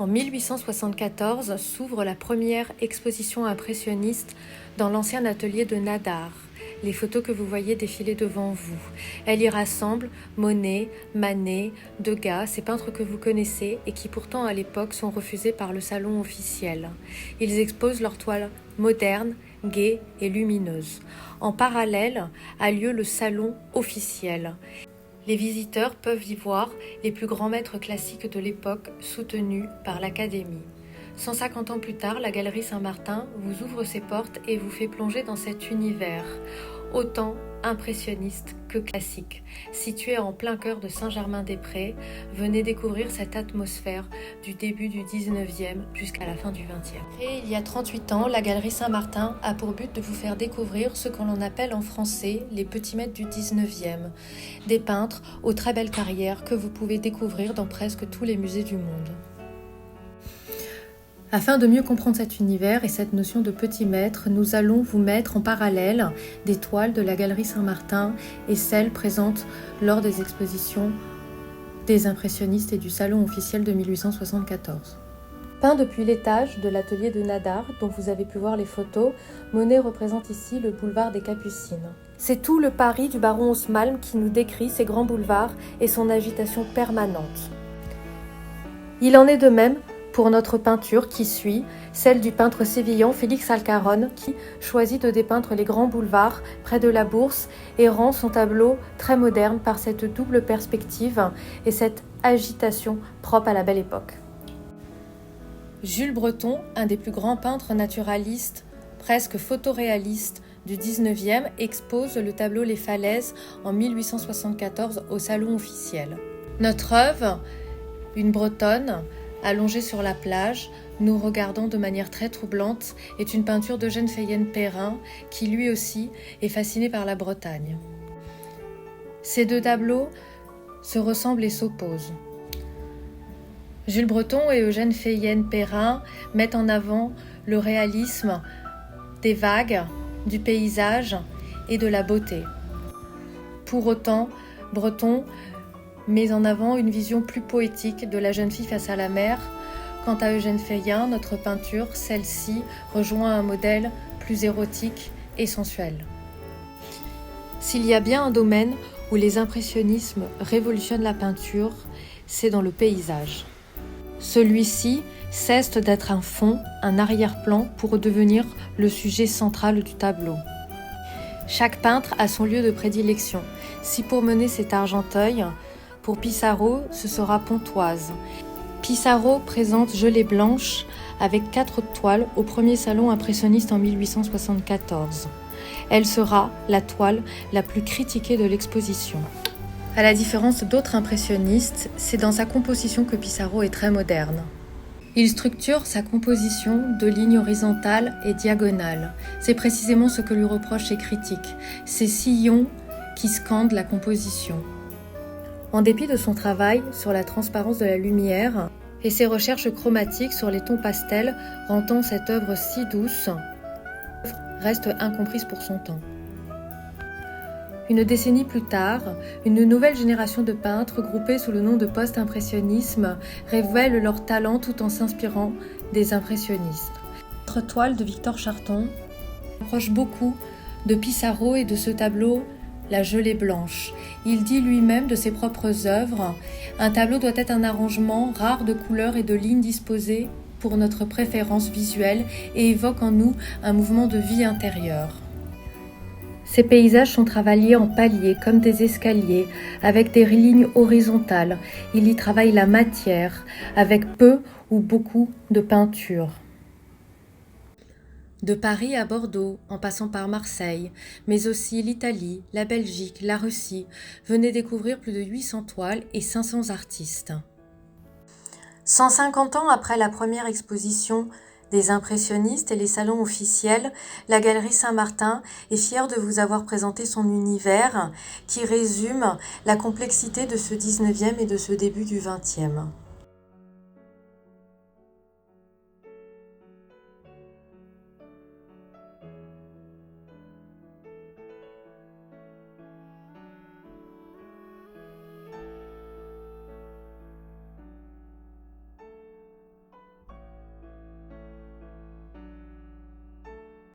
En 1874 s'ouvre la première exposition impressionniste dans l'ancien atelier de Nadar, les photos que vous voyez défiler devant vous. Elle y rassemble Monet, Manet, Degas, ces peintres que vous connaissez et qui pourtant à l'époque sont refusés par le salon officiel. Ils exposent leurs toiles modernes, gaies et lumineuses. En parallèle a lieu le salon officiel. Les visiteurs peuvent y voir les plus grands maîtres classiques de l'époque soutenus par l'Académie. 150 ans plus tard, la Galerie Saint-Martin vous ouvre ses portes et vous fait plonger dans cet univers, autant impressionniste que classique. Situé en plein cœur de Saint-Germain-des-Prés, venez découvrir cette atmosphère du début du 19e jusqu'à la fin du 20e. Et il y a 38 ans, la Galerie Saint-Martin a pour but de vous faire découvrir ce qu'on appelle en français les petits maîtres du 19e, des peintres aux très belles carrières que vous pouvez découvrir dans presque tous les musées du monde. Afin de mieux comprendre cet univers et cette notion de petit maître, nous allons vous mettre en parallèle des toiles de la Galerie Saint-Martin et celles présentes lors des expositions des impressionnistes et du salon officiel de 1874. Peint depuis l'étage de l'atelier de Nadar, dont vous avez pu voir les photos, Monet représente ici le boulevard des Capucines. C'est tout le Paris du baron Haussmann qui nous décrit ces grands boulevards et son agitation permanente. Il en est de même pour notre peinture qui suit, celle du peintre sévillan Félix Alcaron, qui choisit de dépeindre les grands boulevards près de la Bourse et rend son tableau très moderne par cette double perspective et cette agitation propre à la Belle Époque. Jules Breton, un des plus grands peintres naturalistes, presque photoréalistes du 19e, expose le tableau Les Falaises en 1874 au Salon officiel. Notre œuvre, une Bretonne, allongée sur la plage, nous regardant de manière très troublante, est une peinture d'Eugène Feyen-Perrin qui lui aussi est fasciné par la Bretagne. Ces deux tableaux se ressemblent et s'opposent. Jules Breton et Eugène Feyen-Perrin mettent en avant le réalisme des vagues, du paysage et de la beauté. Pour autant, Breton met en avant une vision plus poétique de la jeune fille face à la mer. Quant à Eugène Feyen, notre peinture, celle-ci, rejoint un modèle plus érotique et sensuel. S'il y a bien un domaine où les impressionnismes révolutionnent la peinture, c'est dans le paysage. Celui-ci cesse d'être un fond, un arrière-plan pour devenir le sujet central du tableau. Chaque peintre a son lieu de prédilection. Si pour Monet c'est Argenteuil, pour Pissarro, ce sera Pontoise. Pissarro présente Gelée blanche avec 4 toiles au premier salon impressionniste en 1874. Elle sera la toile la plus critiquée de l'exposition. À la différence d'autres impressionnistes, c'est dans sa composition que Pissarro est très moderne. Il structure sa composition de lignes horizontales et diagonales. C'est précisément ce que lui reprochent ses critiques, ces sillons qui scandent la composition. En dépit de son travail sur la transparence de la lumière et ses recherches chromatiques sur les tons pastels rendant cette œuvre si douce, reste incomprise pour son temps. Une décennie plus tard, une nouvelle génération de peintres groupés sous le nom de post-impressionnisme révèlent leur talent tout en s'inspirant des impressionnistes. Notre toile de Victor Charton approche beaucoup de Pissarro et de ce tableau La Gelée blanche. Il dit lui-même de ses propres œuvres « Un tableau doit être un arrangement rare de couleurs et de lignes disposées pour notre préférence visuelle et évoque en nous un mouvement de vie intérieure. » Ces paysages sont travaillés en paliers comme des escaliers, avec des lignes horizontales. Il y travaille la matière, avec peu ou beaucoup de peinture. De Paris à Bordeaux, en passant par Marseille, mais aussi l'Italie, la Belgique, la Russie, venez découvrir plus de 800 toiles et 500 artistes. 150 ans après la première exposition des impressionnistes et les salons officiels, la Galerie Saint-Martin est fière de vous avoir présenté son univers qui résume la complexité de ce 19e et de ce début du 20e.